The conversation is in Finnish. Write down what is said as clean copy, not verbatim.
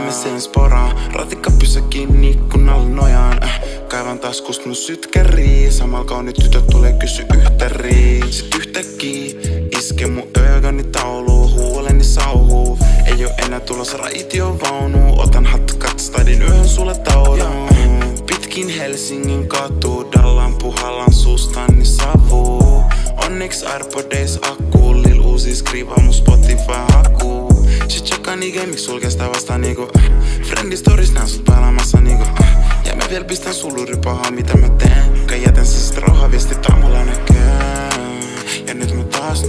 Sen sporaa, ratikka pysä kiinni ikkunalla nojaan. Kaivan taskust mun sytkärii, samalla kaunit tytöt tulee kysy yhterii. Sit yhtäkkiä iske mun öögani tauluu, huuleni sauhuu. Ei oo enää tulossa raitiovaunu, otan hatkat stadin yhden sulle taudun. Pitkin Helsingin katu, dallan puhallan suustani savuu. Onneks Airpodeis akku, lil uusi skriva mun Spotify-hakuu. Shit checkaan IG, miks sul kestää vasta niinku Friendin stories nää sut pelaamassa niinku ja mä vielä pistän suluri pahaa mitä mä teen. Kai jätän se sit rauhaa viestit aamulla näkee. Ja nyt mä taas